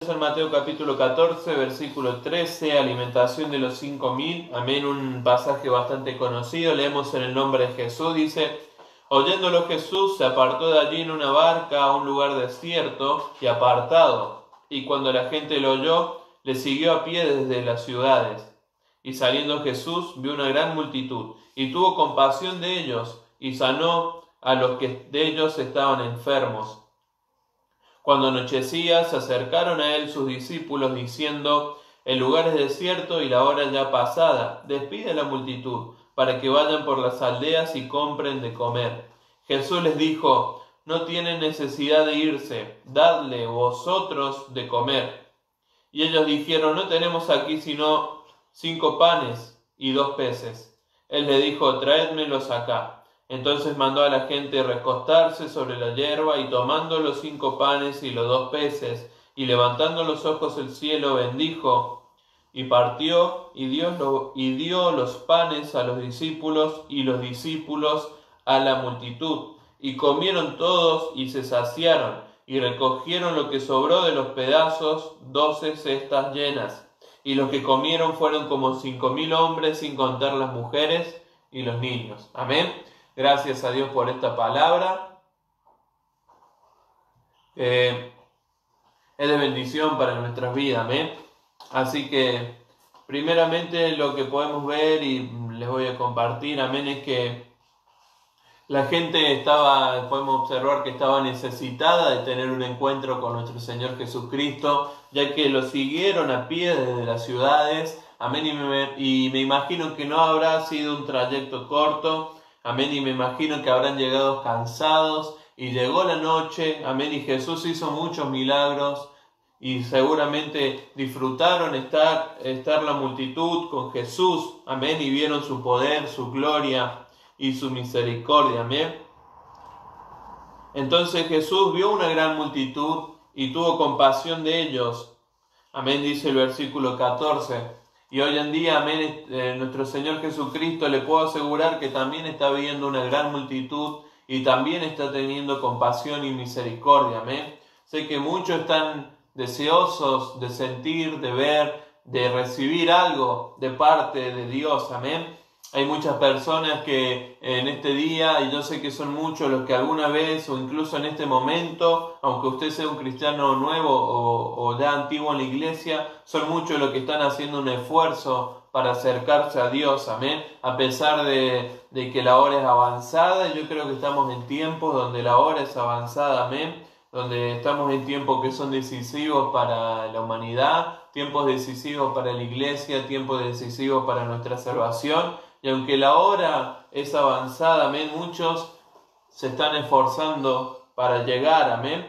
En Mateo capítulo 14, versículo 13, alimentación de los 5.000, amén, un pasaje bastante conocido, leemos en el nombre de Jesús, dice: oyéndolo Jesús se apartó de allí en una barca a un lugar desierto y apartado, y cuando la gente lo oyó, le siguió a pie desde las ciudades. Y saliendo Jesús vio una gran multitud, y tuvo compasión de ellos, y sanó a los que de ellos estaban enfermos. Cuando anochecía, se acercaron a él sus discípulos, diciendo: el lugar es desierto y la hora ya pasada. Despide a la multitud, para que vayan por las aldeas y compren de comer. Jesús les dijo: no tienen necesidad de irse, dadle vosotros de comer. Y ellos dijeron: no tenemos aquí sino 5 panes y 2 peces. Él les dijo: traédmelos acá. Entonces mandó a la gente recostarse sobre la hierba, y tomando los 5 panes y los 2 peces, y levantando los ojos al cielo, bendijo, y partió, y dio los panes a los discípulos, y los discípulos a la multitud. Y comieron todos, y se saciaron, y recogieron lo que sobró de los pedazos, 12 cestas llenas. Y los que comieron fueron como 5.000 hombres, sin contar las mujeres y los niños. Amén. Gracias a Dios por esta palabra. Es de bendición para nuestras vidas. Amén. Así que, primeramente, lo que podemos ver y les voy a compartir, amén, es que la gente podemos observar que estaba necesitada de tener un encuentro con nuestro Señor Jesucristo, ya que lo siguieron a pie desde las ciudades. Amén. Y me imagino que no habrá sido un trayecto corto. Amén, y me imagino que habrán llegado cansados, y llegó la noche, amén, y Jesús hizo muchos milagros, y seguramente disfrutaron estar la multitud con Jesús, amén, y vieron su poder, su gloria y su misericordia, amén. Entonces Jesús vio una gran multitud y tuvo compasión de ellos, amén, dice el versículo 14. Y hoy en día, amén, nuestro Señor Jesucristo, le puedo asegurar que también está viendo una gran multitud y también está teniendo compasión y misericordia, amén. Sé que muchos están deseosos de sentir, de ver, de recibir algo de parte de Dios, amén. Hay muchas personas que en este día, y yo sé que son muchos los que alguna vez o incluso en este momento, aunque usted sea un cristiano nuevo o ya antiguo en la iglesia, son muchos los que están haciendo un esfuerzo para acercarse a Dios, amén. A pesar de que la hora es avanzada, yo creo que estamos en tiempos donde la hora es avanzada, amén. Donde estamos en tiempos que son decisivos para la humanidad, tiempos decisivos para la iglesia, tiempos decisivos para nuestra salvación. Y aunque la hora es avanzada, amén, muchos se están esforzando para llegar, amén.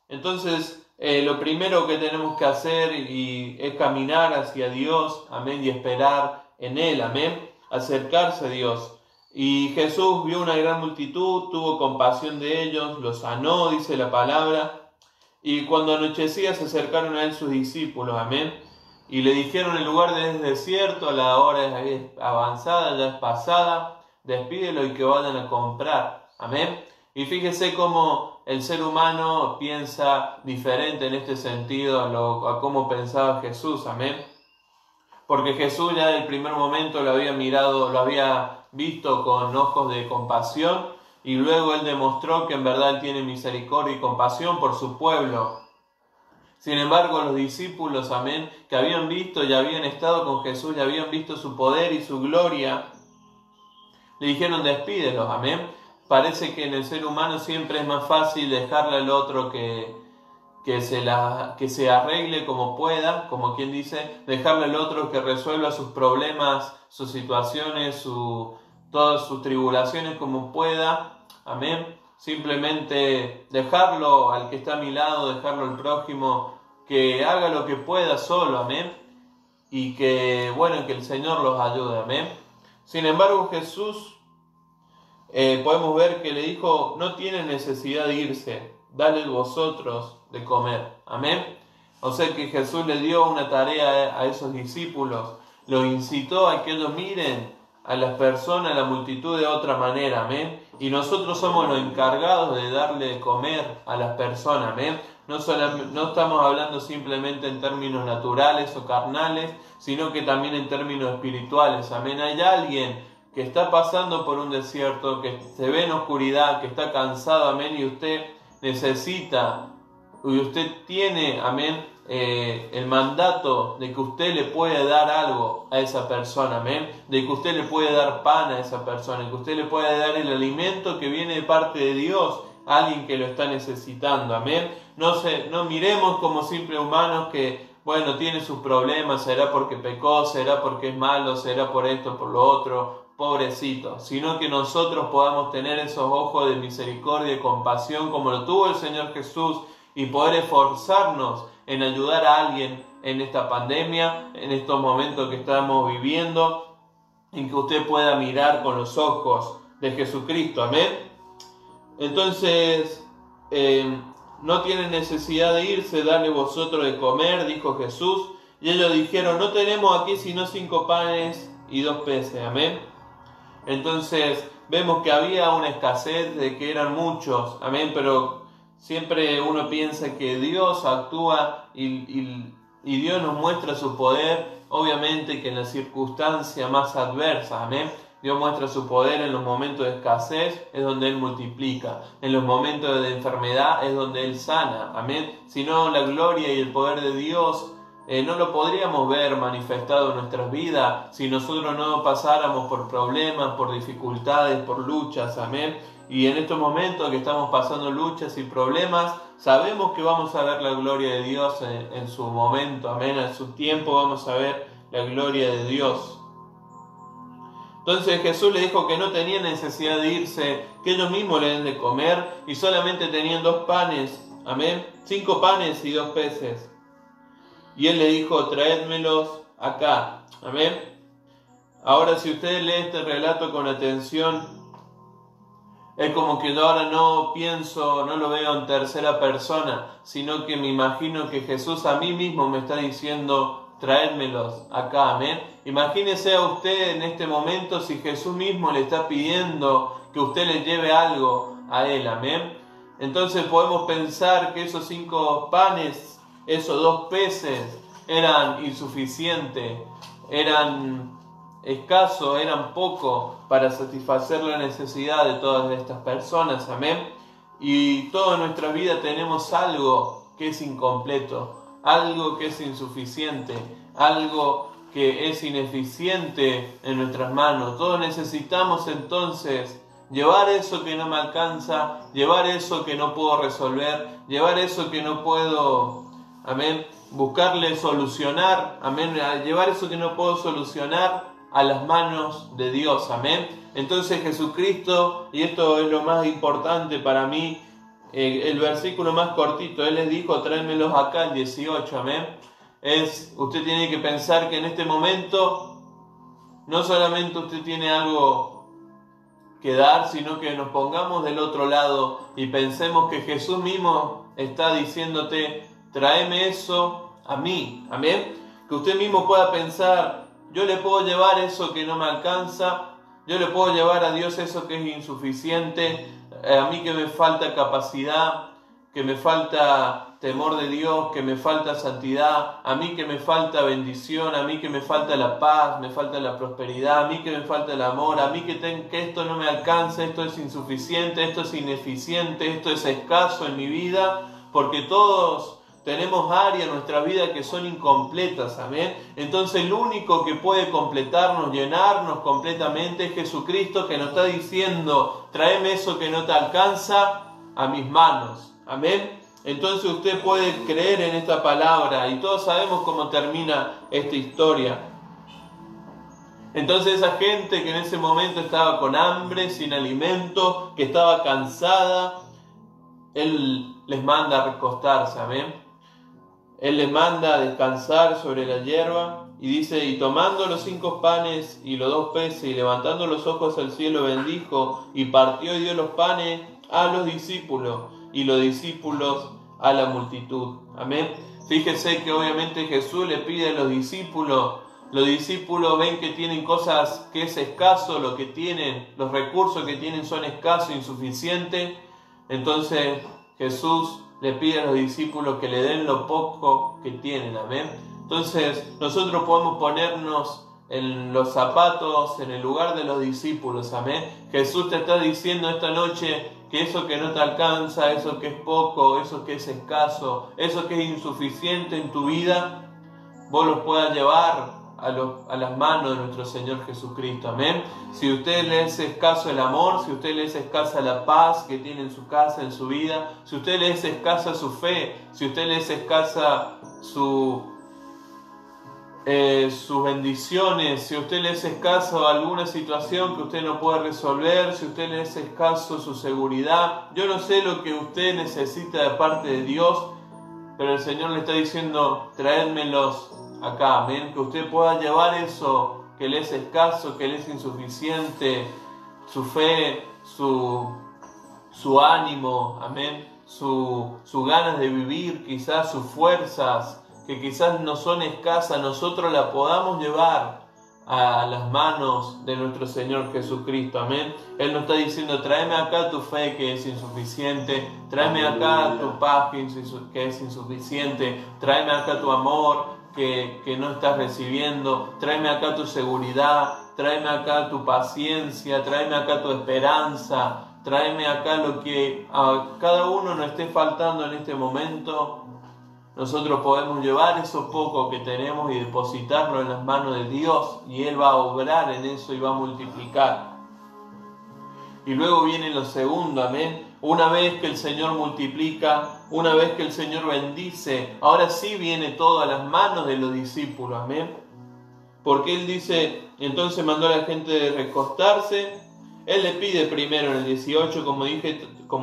Entonces, lo primero que tenemos que hacer es caminar hacia Dios, amén, y esperar en Él, amén, acercarse a Dios. Y Jesús vio una gran multitud, tuvo compasión de ellos, los sanó, dice la palabra. Y cuando anochecía se acercaron a Él sus discípulos, amén. Y le dijeron: el lugar es desierto, la hora es avanzada, ya es pasada, despídelo y que vayan a comprar. Amén. Y fíjese cómo el ser humano piensa diferente en este sentido a cómo pensaba Jesús. Amén. Porque Jesús ya del primer momento lo había mirado, lo había visto con ojos de compasión, y luego Él demostró que en verdad Él tiene misericordia y compasión por su pueblo. Sin embargo, los discípulos, amén, que habían visto y habían estado con Jesús y habían visto su poder y su gloria, le dijeron: despídelos, amén. Parece que en el ser humano siempre es más fácil dejarle al otro que se arregle como pueda, como quien dice, dejarle al otro que resuelva sus problemas, sus situaciones, todas sus tribulaciones como pueda, amén. Simplemente dejarlo al que está a mi lado, dejarlo al prójimo, que haga lo que pueda solo, amén. Y que el Señor los ayude, amén. Sin embargo, Jesús, podemos ver que le dijo: no tienen necesidad de irse, dale vosotros de comer, amén. O sea que Jesús le dio una tarea a esos discípulos, los incitó a que ellos miren a las personas, a la multitud de otra manera, amén. Y nosotros somos los encargados de darle de comer a las personas, amén. no estamos hablando simplemente en términos naturales o carnales, sino que también en términos espirituales. Amén. Hay alguien que está pasando por un desierto, que se ve en oscuridad, que está cansado, amén, y usted necesita, y usted tiene, amén, el mandato de que usted le puede dar algo a esa persona, amén, de que usted le puede dar pan a esa persona, que usted le puede dar el alimento que viene de parte de Dios a alguien que lo está necesitando, amén. No miremos como simples humanos que, bueno, tiene sus problemas, será porque pecó, será porque es malo, será por esto, por lo otro, pobrecito, sino que nosotros podamos tener esos ojos de misericordia y compasión como lo tuvo el Señor Jesús y poder esforzarnos en ayudar a alguien en esta pandemia, en estos momentos que estamos viviendo, en que usted pueda mirar con los ojos de Jesucristo, amén. Entonces, no tienen necesidad de irse, dale vosotros de comer, dijo Jesús. Y ellos dijeron, no tenemos aquí sino 5 panes y 2 peces, amén. Entonces, vemos que había una escasez, de que eran muchos, amén, pero siempre uno piensa que Dios actúa y Dios nos muestra su poder, obviamente que en las circunstancias más adversas, amén. Dios muestra su poder en los momentos de escasez, es donde Él multiplica. En los momentos de enfermedad es donde Él sana. Amén. Si no, la gloria y el poder de Dios no lo podríamos ver manifestado en nuestras vidas si nosotros no pasáramos por problemas, por dificultades, por luchas. Amén. Y en estos momentos que estamos pasando luchas y problemas, sabemos que vamos a ver la gloria de Dios en su momento. Amén. En su tiempo vamos a ver la gloria de Dios. Entonces Jesús le dijo que no tenía necesidad de irse, que ellos mismos le den de comer, y solamente tenían 2 panes, amén, 5 panes y 2 peces. Y él le dijo, traédmelos acá, amén. Ahora, si usted lee este relato con atención, es como que yo ahora no pienso, no lo veo en tercera persona, sino que me imagino que Jesús a mí mismo me está diciendo, traédmelos acá, amén. Imagínese a usted en este momento si Jesús mismo le está pidiendo que usted le lleve algo a Él, amén. Entonces podemos pensar que esos 5 panes, esos 2 peces, eran insuficientes, eran escasos, eran poco para satisfacer la necesidad de todas estas personas, amén. Y toda nuestra vida tenemos algo que es incompleto, algo que es insuficiente, algo que es ineficiente en nuestras manos. Todos necesitamos entonces llevar eso que no me alcanza, llevar eso que no puedo resolver, llevar eso que no puedo, amén, buscarle solucionar, amén, llevar eso que no puedo solucionar a las manos de Dios, amén. Entonces Jesucristo, y esto es lo más importante para mí, el versículo más cortito, Él les dijo, tráenmelos acá, el 18, amén. Usted tiene que pensar que en este momento no solamente usted tiene algo que dar, sino que nos pongamos del otro lado y pensemos que Jesús mismo está diciéndote, tráeme eso a mí, amén. Que usted mismo pueda pensar, yo le puedo llevar eso que no me alcanza, yo le puedo llevar a Dios eso que es insuficiente, a mí que me falta capacidad, que me falta temor de Dios, que me falta santidad, a mí que me falta bendición, a mí que me falta la paz, me falta la prosperidad, a mí que me falta el amor, a mí que esto no me alcanza, esto es insuficiente, esto es ineficiente, esto es escaso en mi vida, porque todos tenemos áreas en nuestra vida que son incompletas, amén. Entonces el único que puede completarnos, llenarnos completamente es Jesucristo, que nos está diciendo, tráeme eso que no te alcanza a mis manos, amén. Entonces usted puede creer en esta palabra y todos sabemos cómo termina esta historia. Entonces esa gente que en ese momento estaba con hambre, sin alimento, que estaba cansada, Él les manda a recostarse, amén. Él les manda a descansar sobre la hierba y dice, y tomando los 5 panes y los 2 peces y levantando los ojos al cielo bendijo y partió y dio los panes a los discípulos y los discípulos a la multitud. Amén. Fíjese que obviamente Jesús le pide a los discípulos ven que tienen cosas que es escaso, lo que tienen, los recursos que tienen son escasos, insuficientes. Entonces Jesús le pide a los discípulos que le den lo poco que tienen, amén. Entonces nosotros podemos ponernos en los zapatos, en el lugar de los discípulos, amén. Jesús te está diciendo esta noche que eso que no te alcanza, eso que es poco, eso que es escaso, eso que es insuficiente en tu vida, vos los puedas llevar a las manos de nuestro Señor Jesucristo, amén. Si a usted le es escaso el amor, si a usted le es escasa la paz que tiene en su casa, en su vida, si a usted le es escasa su fe, si a usted le es escasa sus bendiciones, si a usted le es escaso alguna situación que usted no puede resolver, si a usted le es escaso su seguridad, yo no sé lo que usted necesita de parte de Dios, pero el Señor le está diciendo, traédmelos acá, amén, que usted pueda llevar eso que le es escaso, que le es insuficiente, su fe, su ánimo, amén, su ganas de vivir, quizás sus fuerzas, que quizás no son escasas, nosotros la podamos llevar a las manos de nuestro Señor Jesucristo, amén. Él nos está diciendo, tráeme acá tu fe que es insuficiente, tráeme acá tu paz que es insuficiente, tráeme acá tu amor que no estás recibiendo, tráeme acá tu seguridad, tráeme acá tu paciencia, tráeme acá tu esperanza, tráeme acá lo que a cada uno nos esté faltando en este momento. Nosotros podemos llevar eso poco que tenemos y depositarlo en las manos de Dios, y Él va a obrar en eso y va a multiplicar. Y luego viene lo segundo, amén. Una vez que el Señor multiplica, una vez que el Señor bendice, ahora sí viene todo a las manos de los discípulos, amén. Porque Él dice, entonces mandó a la gente a recostarse. Él le pide primero en el 18, como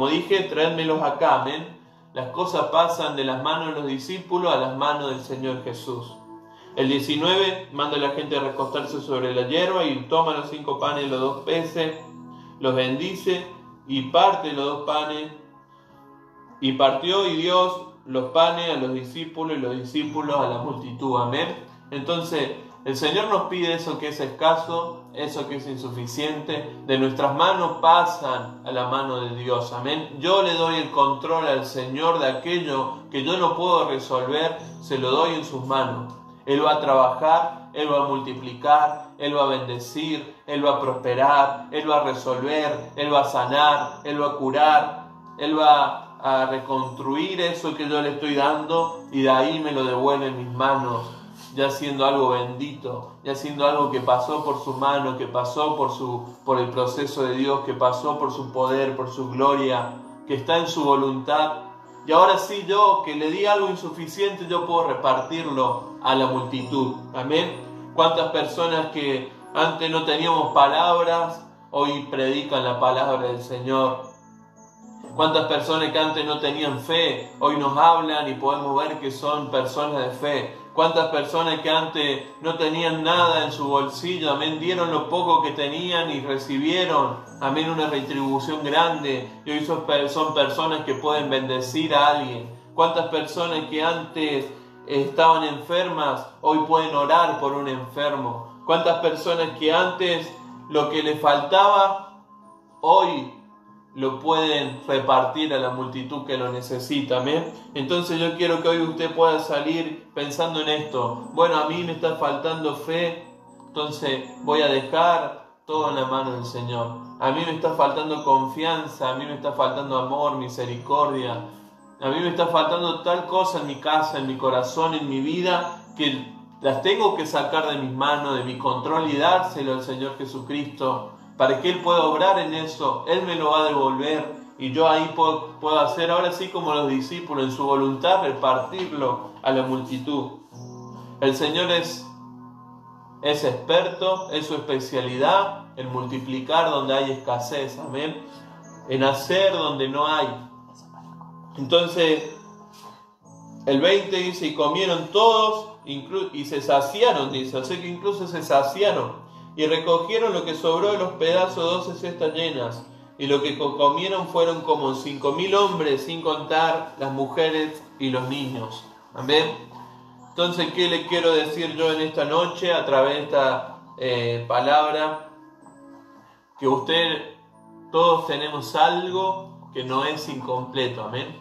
dije, traédmelos acá, amén. Las cosas pasan de las manos de los discípulos a las manos del Señor Jesús. El 19 manda a la gente a recostarse sobre la hierba y toma los 5 panes y los 2 peces, los bendice y parte los 2 panes, y partió y dio los panes a los discípulos y los discípulos a la multitud, amén. Entonces el Señor nos pide eso que es escaso, eso que es insuficiente, de nuestras manos pasan a la mano de Dios, amén. Yo le doy el control al Señor de aquello que yo no puedo resolver, se lo doy en sus manos. Él va a trabajar, Él va a multiplicar, Él va a bendecir, Él va a prosperar, Él va a resolver, Él va a sanar, Él va a curar, Él va a reconstruir eso que yo le estoy dando, y de ahí me lo devuelve en mis manos, ya siendo algo bendito, ya siendo algo que pasó por su mano, que pasó por el proceso de Dios, que pasó por su poder, por su gloria, que está en su voluntad. Y ahora sí, yo que le di algo insuficiente, yo puedo repartirlo a la multitud, amén. ¿Cuántas personas que antes no teníamos palabras, hoy predican la palabra del Señor? ¿Cuántas personas que antes no tenían fe, hoy nos hablan y podemos ver que son personas de fe? ¿Cuántas personas que antes no tenían nada en su bolsillo, amén, dieron lo poco que tenían y recibieron, amén, una retribución grande, y hoy son personas que pueden bendecir a alguien? ¿Cuántas personas que antes estaban enfermas, hoy pueden orar por un enfermo? ¿Cuántas personas que antes lo que les faltaba, hoy lo pueden repartir a la multitud que lo necesita, amén? Entonces yo quiero que hoy usted pueda salir pensando en esto. Bueno, a mí me está faltando fe, entonces voy a dejar todo en la mano del Señor. A mí me está faltando confianza, a mí me está faltando amor, misericordia, a mí me está faltando tal cosa en mi casa, en mi corazón, en mi vida, que las tengo que sacar de mis manos, de mi control, y dárselo al Señor Jesucristo, para que Él pueda obrar en eso. Él me lo va a devolver, y yo ahí puedo hacer, ahora sí, como los discípulos, en su voluntad, repartirlo a la multitud. El Señor es experto, es su especialidad, en multiplicar donde hay escasez, amén, en hacer donde no hay. Entonces, el 20 dice, y comieron todos, y se saciaron, dice, o sea que incluso se saciaron. Y recogieron lo que sobró de los pedazos, 12 cestas llenas. Y lo que comieron fueron como 5.000 hombres, sin contar las mujeres y los niños. Amén. Entonces, ¿qué le quiero decir yo en esta noche a través de esta palabra? Que todos tenemos algo que no es incompleto. Amén.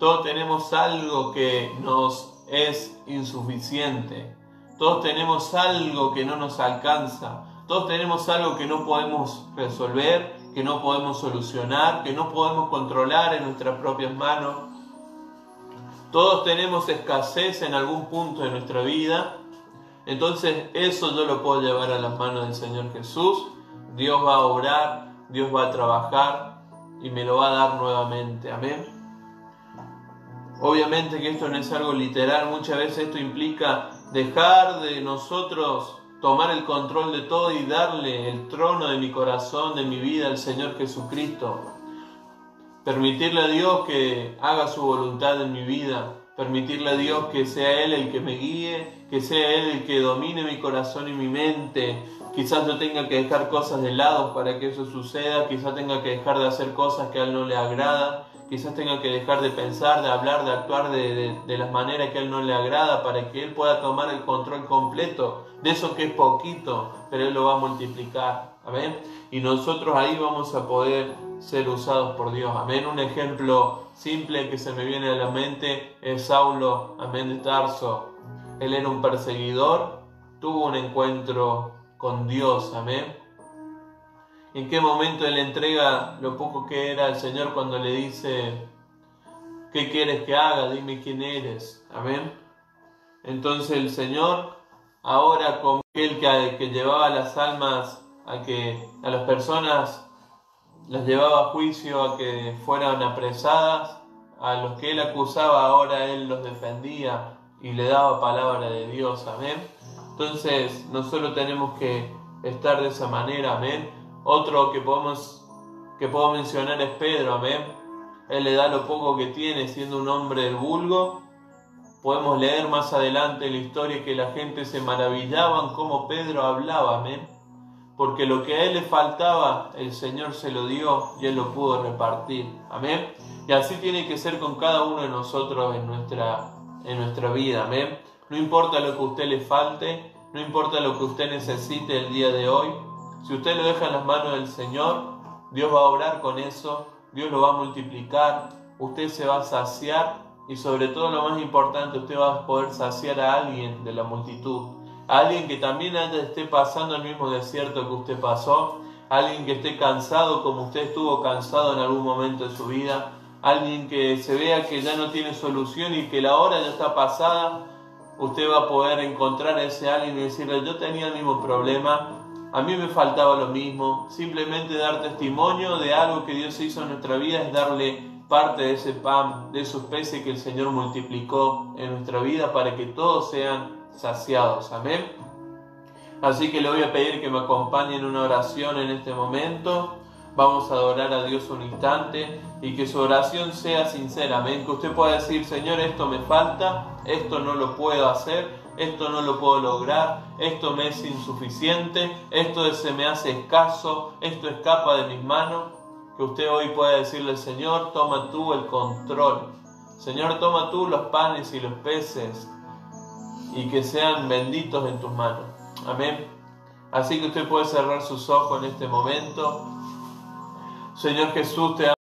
Todos tenemos algo que nos es insuficiente. Todos tenemos algo que no nos alcanza. Todos tenemos algo que no podemos resolver, que no podemos solucionar, que no podemos controlar en nuestras propias manos. Todos tenemos escasez en algún punto de nuestra vida. Entonces eso yo lo puedo llevar a las manos del Señor Jesús. Dios va a obrar, Dios va a trabajar y me lo va a dar nuevamente. Amén. Obviamente que esto no es algo literal. Muchas veces esto implica dejar de nosotros tomar el control de todo y darle el trono de mi corazón, de mi vida al Señor Jesucristo. Permitirle a Dios que haga su voluntad en mi vida. Permitirle a Dios que sea Él el que me guíe, que sea Él el que domine mi corazón y mi mente. Quizás yo tenga que dejar cosas de lado para que eso suceda. Quizás tenga que dejar de hacer cosas que a Él no le agrada. Quizás tenga que dejar de pensar, de hablar, de actuar de las maneras que a Él no le agrada para que Él pueda tomar el control completo de eso que es poquito, pero Él lo va a multiplicar. Amén. Y nosotros ahí vamos a poder ser usados por Dios. Amén. Un ejemplo simple que se me viene a la mente es Saulo, amén, de Tarso. Él era un perseguidor, tuvo un encuentro con Dios. Amén. ¿En qué momento Él entrega lo poco que era al Señor cuando le dice: ¿qué quieres que haga? Dime quién eres. Amén. Entonces el Señor, ahora como aquel que llevaba las almas, a las personas las llevaba a juicio, a que fueran apresadas, a los que Él acusaba, ahora Él los defendía y le daba palabra de Dios. Amén. Entonces nosotros tenemos que estar de esa manera. Amén. Otro que puedo mencionar es Pedro. Amén. Él le da lo poco que tiene, siendo un hombre del vulgo. Podemos leer más adelante en la historia que la gente se maravillaba en cómo Pedro hablaba. Amén. Porque lo que a él le faltaba, el Señor se lo dio y Él lo pudo repartir. Amén. Y así tiene que ser con cada uno de nosotros en nuestra vida. Amén. No importa lo que a usted le falte, no importa lo que usted necesite el día de hoy. Si usted lo deja en las manos del Señor, Dios va a obrar con eso, Dios lo va a multiplicar, usted se va a saciar y sobre todo lo más importante, usted va a poder saciar a alguien de la multitud. A alguien que también esté pasando el mismo desierto que usted pasó, alguien que esté cansado como usted estuvo cansado en algún momento de su vida, alguien que se vea que ya no tiene solución y que la hora ya está pasada. Usted va a poder encontrar a ese alguien y decirle: yo tenía el mismo problema, a mí me faltaba lo mismo. Simplemente dar testimonio de algo que Dios hizo en nuestra vida es darle parte de ese pan, de esos peces que el Señor multiplicó en nuestra vida para que todos sean saciados. Amén. Así que le voy a pedir que me acompañe en una oración en este momento. Vamos a adorar a Dios un instante y que su oración sea sincera. Amén. Que usted pueda decir: Señor, esto me falta, esto no lo puedo hacer, esto no lo puedo lograr, esto me es insuficiente, esto se me hace escaso, esto escapa de mis manos. Que usted hoy pueda decirle: Señor, toma tú el control. Señor, toma tú los panes y los peces y que sean benditos en tus manos. Amén. Así que usted puede cerrar sus ojos en este momento. Señor Jesús, te